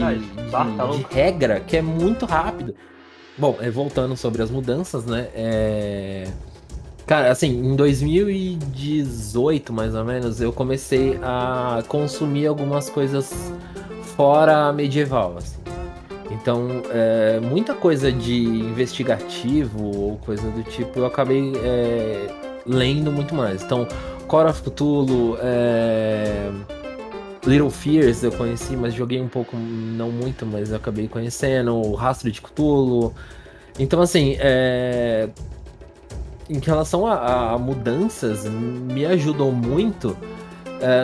regra que é muito rápido. Bom, voltando sobre as mudanças, né? Cara, assim, em 2018, mais ou menos, eu comecei a consumir algumas coisas fora medieval, assim. Então, muita coisa de investigativo ou coisa do tipo, eu acabei lendo muito mais. Então, Call of Cthulhu, Little Fears eu conheci, mas joguei um pouco, não muito, mas eu acabei conhecendo. O Rastro de Cthulhu. Então, assim, em relação a mudanças, me ajudou muito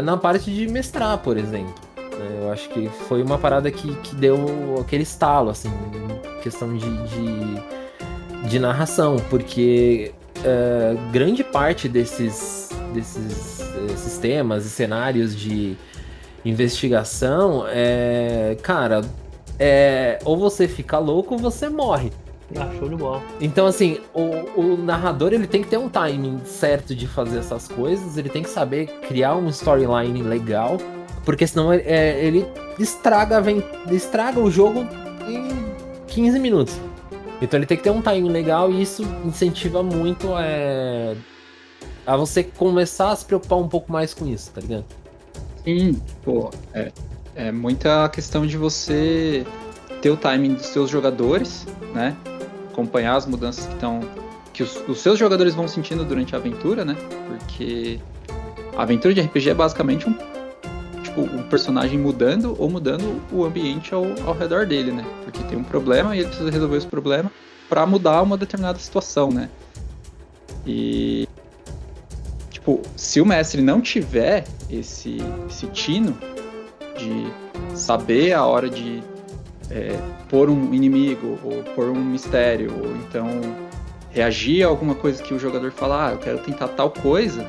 na parte de mestrar, por exemplo. Eu acho que foi uma parada que deu aquele estalo, assim, em questão de narração, porque grande parte desses sistemas e cenários de investigação, cara, ou você fica louco ou você morre. Show de bola. Então, assim, o narrador, ele tem que ter um timing certo de fazer essas coisas, ele tem que saber criar um storyline legal, porque senão ele estraga o jogo em 15 minutos. Então ele tem que ter um timing legal e isso incentiva muito a você começar a se preocupar um pouco mais com isso, tá ligado? Sim, pô, é muita questão de você ter o timing dos seus jogadores, né? Acompanhar as mudanças que os seus jogadores vão sentindo durante a aventura, né? Porque a aventura de RPG é basicamente um personagem mudando o ambiente ao redor dele, né? Porque tem um problema e ele precisa resolver esse problema para mudar uma determinada situação, né? E se o mestre não tiver esse tino de saber a hora de pôr um inimigo, ou pôr um mistério, ou então reagir a alguma coisa que o jogador fala, eu quero tentar tal coisa,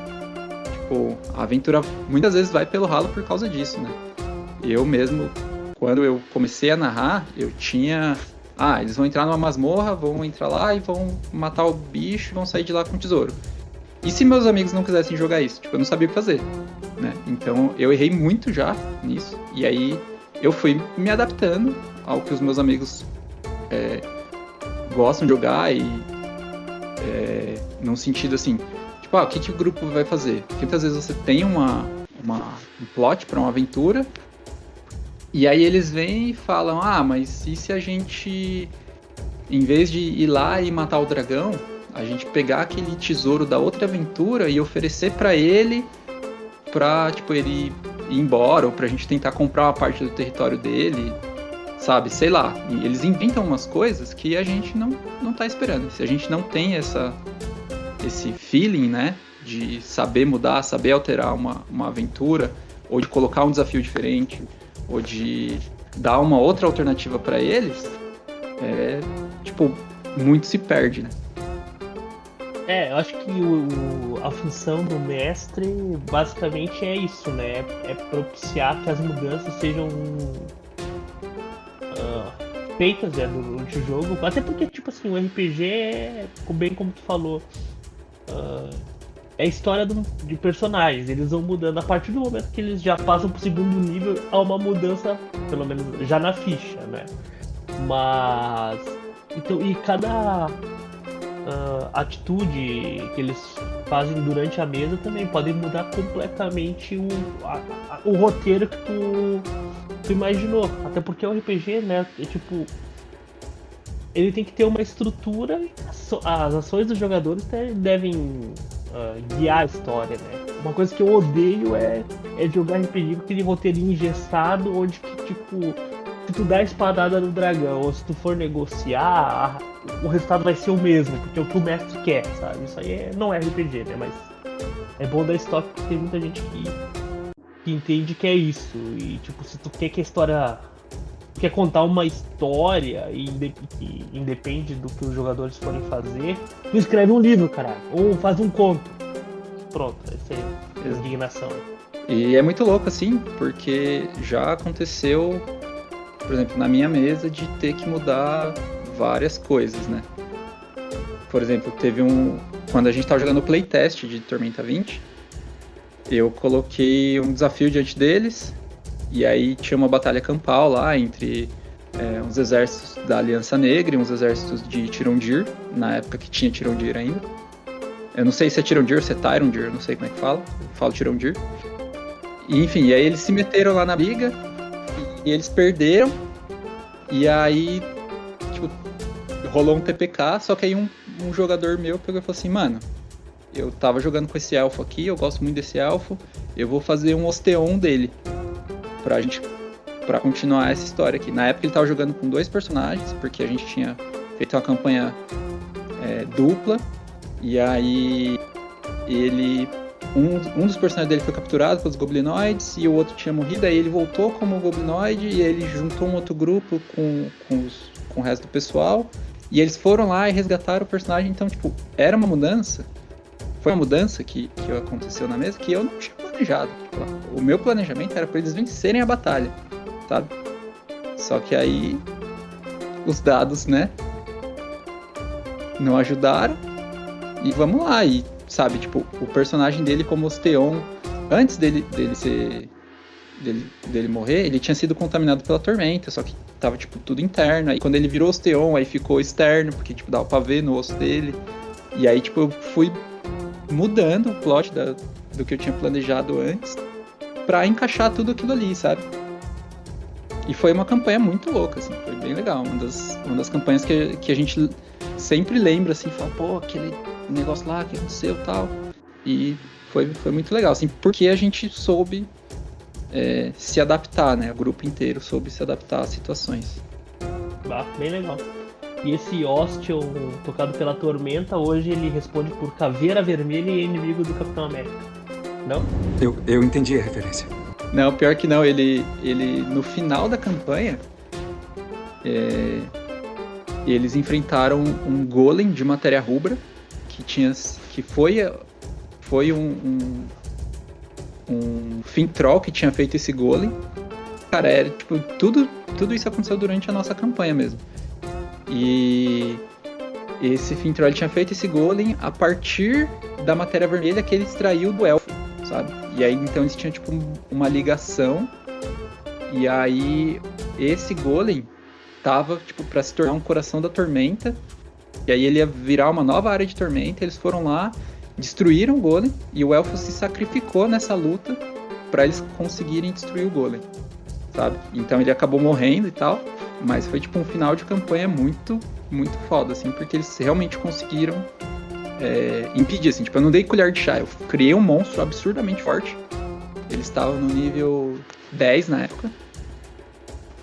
a aventura muitas vezes vai pelo ralo por causa disso, né? Eu mesmo, quando eu comecei a narrar, eu tinha... eles vão entrar numa masmorra, vão entrar lá e vão matar o bicho e vão sair de lá com o tesouro. E se meus amigos não quisessem jogar isso? Eu não sabia o que fazer, né? Então eu errei muito já nisso, e aí eu fui me adaptando ao que os meus amigos gostam de jogar e num sentido assim, o que o grupo vai fazer? Porque muitas vezes você tem um plot para uma aventura e aí eles vêm e falam, mas e se a gente, em vez de ir lá e matar o dragão, a gente pegar aquele tesouro da outra aventura e oferecer para ele pra, ele ir embora, ou pra gente tentar comprar uma parte do território dele, sabe? Sei lá. E eles inventam umas coisas que a gente não tá esperando. Se a gente não tem esse feeling, né, de saber mudar, saber alterar uma aventura, ou de colocar um desafio diferente, ou de dar uma outra alternativa para eles, muito se perde, né? Eu acho que a função do mestre basicamente é isso, né? É propiciar que as mudanças sejam feitas durante o jogo. Até porque, o RPG, bem como tu falou, é a história de personagens. Eles vão mudando a partir do momento que eles já passam pro segundo nível, há uma mudança, pelo menos já na ficha, né? Mas... Então, e cada atitude que eles fazem durante a mesa também podem mudar completamente o roteiro que tu imaginou. Até porque o RPG, né, ele tem que ter uma estrutura e as ações dos jogadores devem guiar a história, né? Uma coisa que eu odeio é jogar RPG com aquele roteirinho engessado, onde que, se tu dá a espadada no dragão ou se tu for negociar, o resultado vai ser o mesmo, porque é o que o mestre quer, sabe? Isso aí não é RPG, né? Mas é bom dar estoque porque tem muita gente que entende que é isso. E, se tu quer que a história... quer contar uma história e independe do que os jogadores forem fazer, tu escreve um livro, caralho. Ou faz um conto. Pronto, essa é a indignação. E é muito louco, assim, porque já aconteceu, por exemplo, na minha mesa, de ter que mudar várias coisas, né? Por exemplo, teve quando a gente tava jogando o playtest de Tormenta 20, eu coloquei um desafio diante deles, e aí tinha uma batalha campal lá entre uns exércitos da Aliança Negra e uns exércitos de Tirondir, na época que tinha Tirondir ainda. Eu não sei se é Tirondir ou se é Tyrondir, não sei como é que fala, eu falo Tirondir. E, enfim, e aí eles se meteram lá na briga, e eles perderam, E aí, tipo, rolou um TPK, só que aí um jogador meu pegou e falou assim, mano, eu tava jogando com esse elfo aqui, eu gosto muito desse elfo, eu vou fazer um Osteon dele, pra continuar essa história aqui. Na época ele tava jogando com 2 personagens, porque a gente tinha feito uma campanha dupla, e aí um dos personagens dele foi capturado pelos goblinoides, e o outro tinha morrido, aí ele voltou como goblinoide, e ele juntou um outro grupo com o resto do pessoal, e eles foram lá e resgataram o personagem. Então, tipo, era uma mudança. Foi uma mudança que aconteceu na mesa que eu não tinha planejado. Tipo, o meu planejamento era pra eles vencerem a batalha, sabe? Só que aí os dados, né, não ajudaram. E vamos lá, e sabe, tipo, o personagem dele como Osteon, antes dele morrer, ele tinha sido contaminado pela tormenta, só que tava, tipo, tudo interno. Aí quando ele virou Osteon, aí ficou externo, porque, tipo, dava pra ver no osso dele. E aí, tipo, eu fui mudando o plot do que eu tinha planejado antes pra encaixar tudo aquilo ali, sabe? E foi uma campanha muito louca, assim, foi bem legal. Uma das campanhas que a gente sempre lembra, assim, fala, pô, aquele negócio lá que aconteceu e tal. E foi muito legal, assim, porque a gente soube se adaptar, né? O grupo inteiro soube se adaptar às situações. Bem legal. E esse Osteon, tocado pela Tormenta, hoje ele responde por Caveira Vermelha e inimigo do Capitão América. Não? Eu entendi a referência. Não, pior que não. Ele no final da campanha, eles enfrentaram um golem de matéria rubra, que foi um Fintroll que tinha feito esse golem. Cara, era tipo, tudo isso aconteceu durante a nossa campanha mesmo. E esse Fintroll tinha feito esse golem a partir da matéria vermelha que ele extraiu do elfo, sabe? E aí então eles tinham tipo uma ligação. E aí esse golem tava tipo pra se tornar um coração da tormenta. E aí ele ia virar uma nova área de tormenta. Eles foram lá, destruíram o golem, e o elfo se sacrificou nessa luta pra eles conseguirem destruir o golem, sabe? Então ele acabou morrendo e tal, mas foi tipo um final de campanha muito, muito foda, assim, porque eles realmente conseguiram impedir, assim, tipo, eu não dei colher de chá, eu criei um monstro absurdamente forte. Eles estavam no nível 10 na época,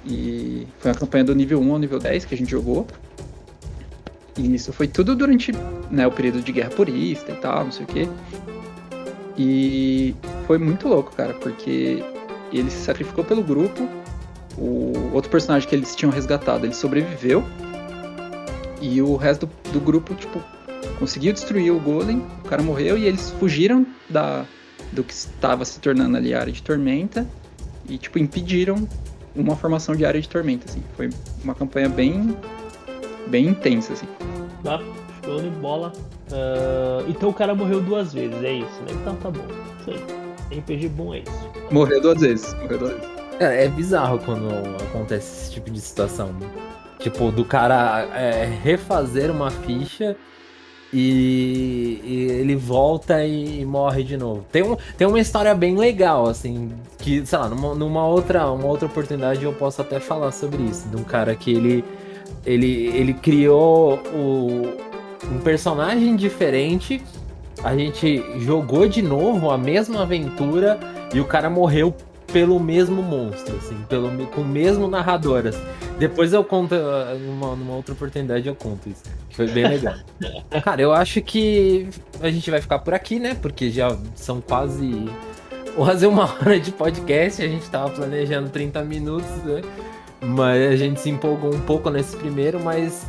e foi uma campanha do nível 1 ao nível 10 que a gente jogou. E isso foi tudo durante, né, o período de Guerra Purista e tal, não sei o quê. E foi muito louco, cara, porque ele se sacrificou pelo grupo. O outro personagem que eles tinham resgatado, ele sobreviveu. E o resto do grupo, tipo, conseguiu destruir o golem. O cara morreu e eles fugiram do que estava se tornando ali a área de tormenta. E, tipo, impediram uma formação de área de tormenta, assim. Foi uma campanha bem intensa, assim. Tá, show de bola. Então o cara morreu 2 vezes, é isso, né? Então tá bom. Isso aí. RPG bom é isso. Morreu 2 vezes. É bizarro quando acontece esse tipo de situação. Tipo, do cara refazer uma ficha e ele volta e morre de novo. Tem uma história bem legal, assim, que, sei lá, numa outra oportunidade eu posso até falar sobre isso. De um cara que ele criou um personagem diferente, a gente jogou de novo a mesma aventura e o cara morreu pelo mesmo monstro, assim, com o mesmo narrador, assim. Depois eu conto, numa outra oportunidade eu conto isso, que foi bem legal. Cara, eu acho que a gente vai ficar por aqui, né, porque já são quase 1 hora de podcast, a gente tava planejando 30 minutos, né? Mas a gente se empolgou um pouco nesse primeiro, mas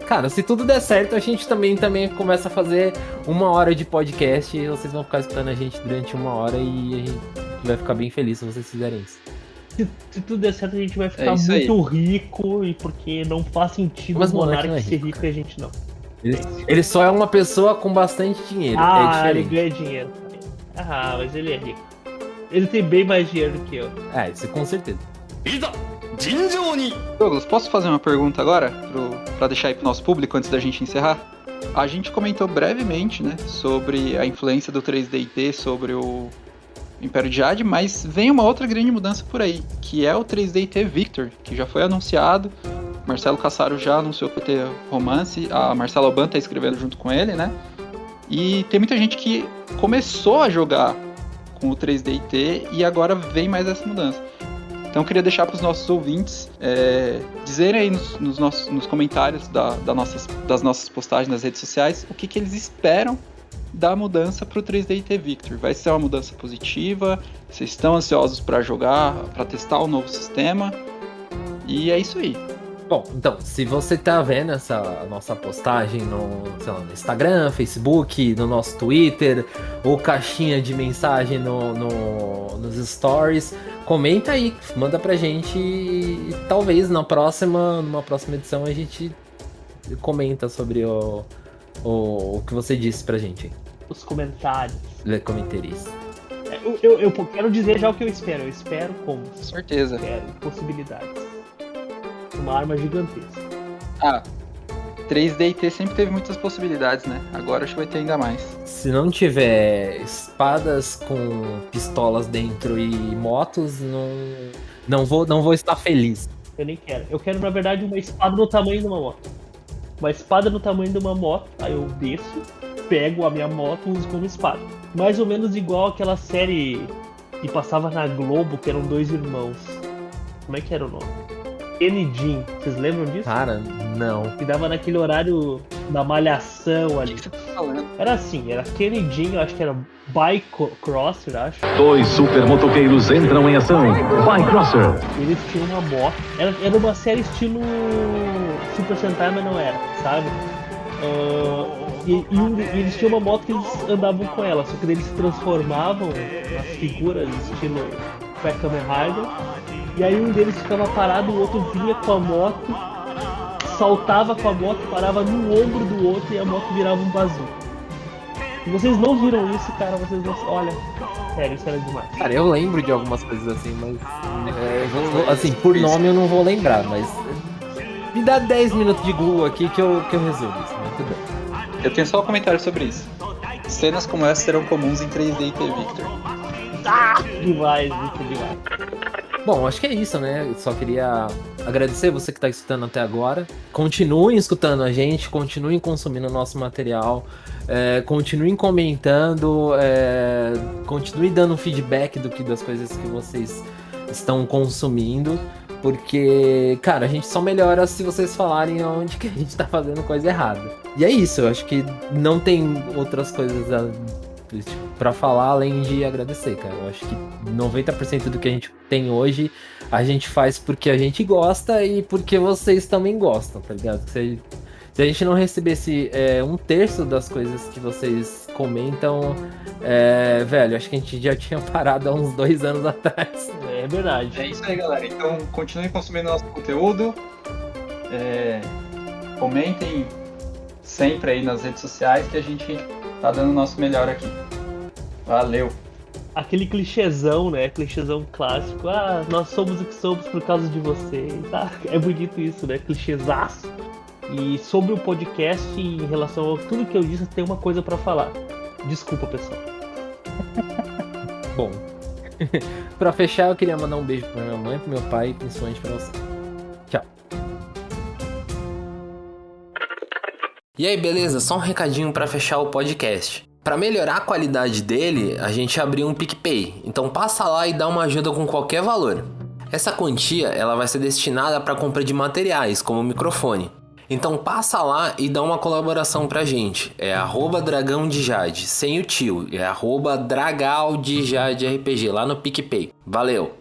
cara, se tudo der certo, a gente também começa a fazer 1 hora de podcast e vocês vão ficar escutando a gente durante 1 hora e a gente vai ficar bem feliz se vocês fizerem isso. Se tudo der certo, a gente vai ficar muito rico, e porque não faz sentido o Monark ser rico e a gente não. Ele só é uma pessoa com bastante dinheiro. Ele ganha dinheiro. Mas ele é rico. Ele tem bem mais dinheiro do que eu. Isso com certeza. Douglas, posso fazer uma pergunta agora? Pra deixar aí pro nosso público antes da gente encerrar? A gente comentou brevemente, né, sobre a influência do 3D&T sobre o Império de Jade, mas vem uma outra grande mudança por aí, que é o 3DT Victor, que já foi anunciado. Marcelo Cassaro já anunciou que vai ter romance, a Marcela Alban tá escrevendo junto com ele, né? E tem muita gente que começou a jogar com o 3DT e agora vem mais essa mudança. Então eu queria deixar para os nossos ouvintes dizerem aí nos comentários das nossas postagens nas redes sociais o que eles esperam da mudança para o 3DT Victor. Vai ser uma mudança positiva? Vocês estão ansiosos para jogar, para testar o novo sistema? E é isso aí. Bom, então, se você tá vendo essa nossa postagem no Instagram, Facebook, no nosso Twitter, ou caixinha de mensagem nos stories, comenta aí, manda pra gente e talvez numa próxima edição a gente comenta sobre o que você disse pra gente. Os comentários. Comentarista. Eu quero dizer já o que eu espero. Eu espero como? Com certeza. Espero possibilidades. Uma arma gigantesca. 3DT sempre teve muitas possibilidades, né? Agora acho que vai ter ainda mais. Se não tiver espadas com pistolas dentro e motos, não vou estar feliz. Eu nem quero. Eu quero, na verdade, uma espada do tamanho de uma moto. Uma espada do tamanho de uma moto, aí eu desço, pego a minha moto e uso como espada. Mais ou menos igual aquela série que passava na Globo, que eram dois irmãos. Como é que era o nome? Ken e Jim, vocês lembram disso? Cara, não. Que dava naquele horário da malhação ali. O que você tá falando? Era assim, era Ken e Jim, eu acho que era Bicrosser, acho. 2 super motoqueiros entram em ação. Bicrosser. Eles tinham uma moto. Era uma série estilo Super Sentai, mas não era, sabe? E eles tinham uma moto que eles andavam com ela, só que eles se transformavam nas figuras estilo Kamen Rider. E aí um deles ficava parado, o outro vinha com a moto, saltava com a moto, parava no ombro do outro e a moto virava um bazuca. Se vocês não viram isso, cara, vocês não... Olha, sério, isso era demais. Cara, eu lembro de algumas coisas assim, mas... assim, por nome eu não vou lembrar, mas... Me dá 10 minutos de Google aqui que eu resolvo isso, muito bem. Eu tenho só um comentário sobre isso. Cenas como essa serão comuns em 3DT Victor. Demais, muito demais. Bom, acho que é isso, né? Eu só queria agradecer você que está escutando até agora. Continuem escutando a gente, continuem consumindo o nosso material, continuem comentando, continuem dando feedback das coisas que vocês estão consumindo. Porque, cara, a gente só melhora se vocês falarem onde que a gente tá fazendo coisa errada. E é isso, eu acho que não tem outras coisas pra falar além de agradecer, cara. Eu acho que 90% do que a gente tem hoje, a gente faz porque a gente gosta e porque vocês também gostam, tá ligado? Se a gente não recebesse 1/3 das coisas que vocês comentam, velho, acho que a gente já tinha parado há uns 2 anos atrás. É verdade. É isso aí, galera. Então, continuem consumindo nosso conteúdo. Comentem sempre aí nas redes sociais que a gente tá dando o nosso melhor aqui. Valeu! Aquele clichêzão, né? Clichêzão clássico. Nós somos o que somos por causa de vocês. É bonito isso, né? Clichêzaço. E sobre o podcast, em relação a tudo que eu disse, tem uma coisa pra falar. Desculpa, pessoal. Bom, pra fechar, eu queria mandar um beijo pra minha mãe, pro meu pai e principalmente pra você. Tchau. E aí, beleza? Só um recadinho pra fechar o podcast. Pra melhorar a qualidade dele, a gente abriu um PicPay. Então passa lá e dá uma ajuda com qualquer valor. Essa quantia, ela vai ser destinada pra compra de materiais, como o microfone. Então passa lá e dá uma colaboração pra gente. É @dragãodejade, sem o tio. É @dragaldejadrpg lá no PicPay. Valeu!